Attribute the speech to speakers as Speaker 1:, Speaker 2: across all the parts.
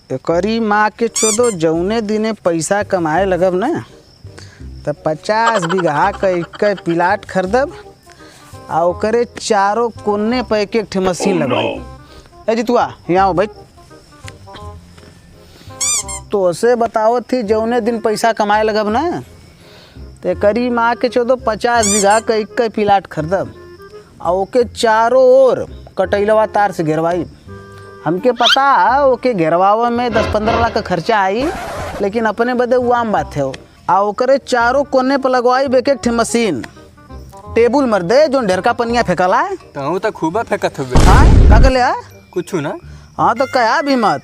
Speaker 1: एकरी माँ के चोदो जौने दिने पैसा कमाए लगब न त 50 बीघा का एक प्लाट खरीदब आ ओकरे चारों कोने पे एक ठे मशीन लगवाई। ए जितुआ यहाँ आओ भाई। तो से बताओ थी जौने दिन पैसा कमाए लगब न तो करी माँ के चोदो 50 बीघा का एक प्लाट खरीदब आ ओके चारों ओर कटैलवा तार से घेरवाई। हमके पता ओके घेरवावे में 10-15 लाख का खर्चा आई, लेकिन अपने बदे वो आम बात है। आ ओकरे चारों कोने पर लगवाई एक ठे मशीन टेबुल मर दे जो ढेर का पनिया फेंकला है
Speaker 2: तो खूब फेंकत हो।
Speaker 1: हाँ का कर ले
Speaker 2: कुछ ना।
Speaker 1: हाँ तो कहा भी मत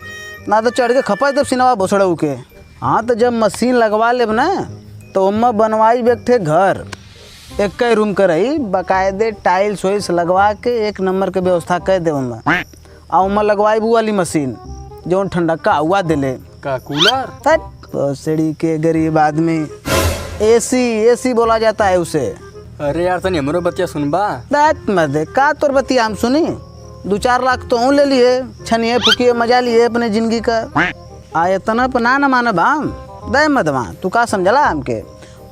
Speaker 1: ना तो चढ़ के खपा जब सिनवा भोसड़ा के। हाँ तो जब मशीन लगवा लेब ना तो उम्मा बनवाई एक ठे घर एक रूम कर रही बाकायदे टाइल्स वाइल्स लगवा के एक नंबर के व्यवस्था कर दे उम्मा। आ उम्मा लगवाई वो वाली मशीन जो ठंडका हुआ दिले
Speaker 2: का कूलर
Speaker 1: सीढ़ी के गरीब आदमी एसी बोला जाता है उसे।
Speaker 2: अरे यार तनी हमरो बतिया सुनबा।
Speaker 1: बात मत दे का तोर बतिया हम सुनी 2-4 लाख तो ले लिए छनिए फुकिए मजा लिए अपने जिंदगी का। आ इतना पना न मानब हम दे मत वहाँ तू का समझला हमके।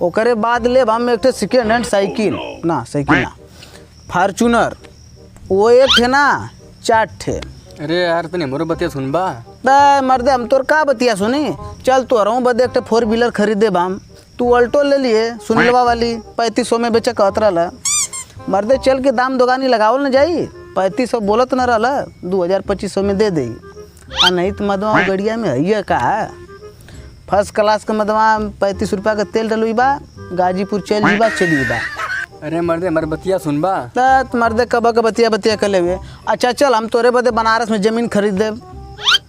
Speaker 1: ओकरे बाद ले हम एक ठे सेकेंड हैंड साइकिल ना फार्चूनर वो एक ठे ना 4 ठे।
Speaker 2: अरे यार तनी हमरो बतिया सुनबा।
Speaker 1: दे मर्दे हम तोर का बतिया सुनी। चल तो रहूँ बदे एक ठे 4 व्हीलर खरीदे बाम तू अल्टो ले लिए सुनीलवा वाली 3500 में बेचा कहत रहा। मर्दे चल के दाम दोगानी लगावल न जाई 3500 बोलत न रहा 2000-2500 में दे दे। आ नहीं तो मदवा गड़िया में है का फर्स्ट क्लास का मदवा 35 रुपया का तेल डलुई बा गाजीपुर चल जीबा चली बा।
Speaker 2: अरे मर्दे हमारे बतिया सुनबा।
Speaker 1: मर्दे कब का बतिया कर ले। अच्छा चल हम तोरे बदे बनारस में ज़मीन खरीद दे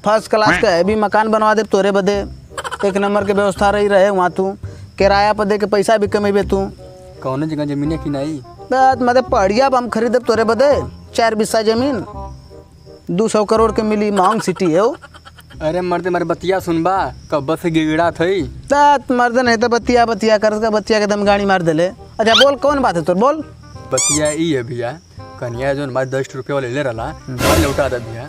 Speaker 1: फर्स्ट क्लास का है भी मकान बनवा दे तोरे बदे एक नंबर के व्यवस्था रही रहे वहाँ तू किराया पर दे के पैसा भी कमेबे तू।
Speaker 2: कौन जगह जमीन की नहीं
Speaker 1: मतलब पहाड़िया हम खरीदे तोरे बदे 4 बिस्सा जमीन 200 करोड़ के मिली महंग सिटी है वो।
Speaker 2: अरे मर्दे हमारे बतिया सुनबा कब बस गिगड़ा थई
Speaker 1: मर्द नहीं तो बतिया कर बतिया के दम गाड़ी मार देले। अच्छा बोल कौन बात है तोर बोल।
Speaker 2: बतिया ई है भैया कन्या जो हमारे 10 रुपये वाले ले रहा लौटा दे भैया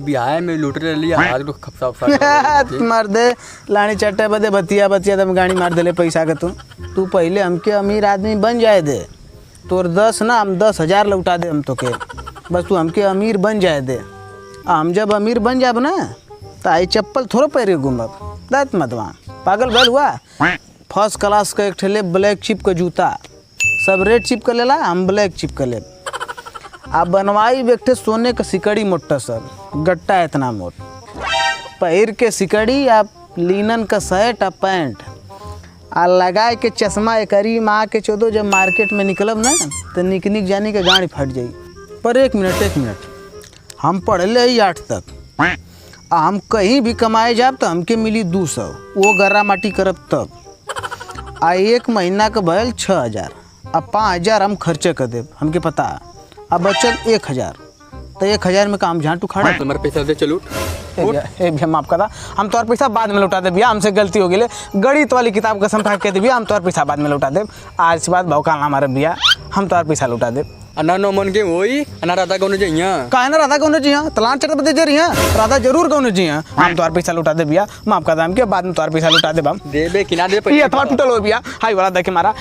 Speaker 2: बिहार में लूट रहे लिया आज लोग खपसा
Speaker 1: मर्दे लानी चट्टे बदे बतिया दम गाड़ी मार देले पैसा के तू पहले हमके अमीर आदमी बन जाए दे तोर 10 ना हम 10,000 लौटा दे हम तो के बस तू हमके अमीर बन जाए दे। हम जब अमीर बन जाब ना तो आई चप्पल थोड़ा पैरे घूमब दात मत वहाँ पागल भल हुआ। फर्स्ट क्लास का एक ठेले ब्लैक चिप का जूता सब रेड चिप का लेला हम ब्लैक चिप का ले। आप बनवाई बैठे सोने का सिकड़ी मोटा सब गट्टा इतना मोट पैर के सिकड़ी आप लिनन का शर्ट आ पैंट आ लगाए के चश्मा एकरी माँ के चोदो जब मार्केट में निकलब ना तो निक जानी के गाड़ी फट जाई। पर एक मिनट हम पढ़ले ही 8 तक हम कहीं भी कमाए जाब तो हमके मिली 200 वो गर्रा माटी करब तब आ 1 महीना का भयल 6,000 अब 5,000 हम खर्चे कर देब हमके पता। अब बचल 1,000 तो 1,000 में काम झांटू खड़ा
Speaker 2: तुम्हारे पैसा दे चलो
Speaker 1: भैया माफ करा हम तोर पैसा बाद में लौटा दे भैया हमसे गलती हो गई गणित वाली किताब कसम खा के दे भैया हम तोर पैसा बाद में लौटा दे। आज से बाद भौकाल ना मारे भैया हम तोर पैसा लौटा दे।
Speaker 2: अन्ना नो मन के वही अन्ना राधा कौन चाहिए
Speaker 1: काहे ना राधा कौन चाहिए तलान चढ़ बदे जरी राधा जरूर कौन चाहिए हम तोर पैसा लौटा दे भैया माफ कर दाम के बाद में तोर पैसा लौटा दे हम
Speaker 2: दे बे किना दे
Speaker 1: ये थोड़ा टूटल हो भैया हाई वाला देखे मारा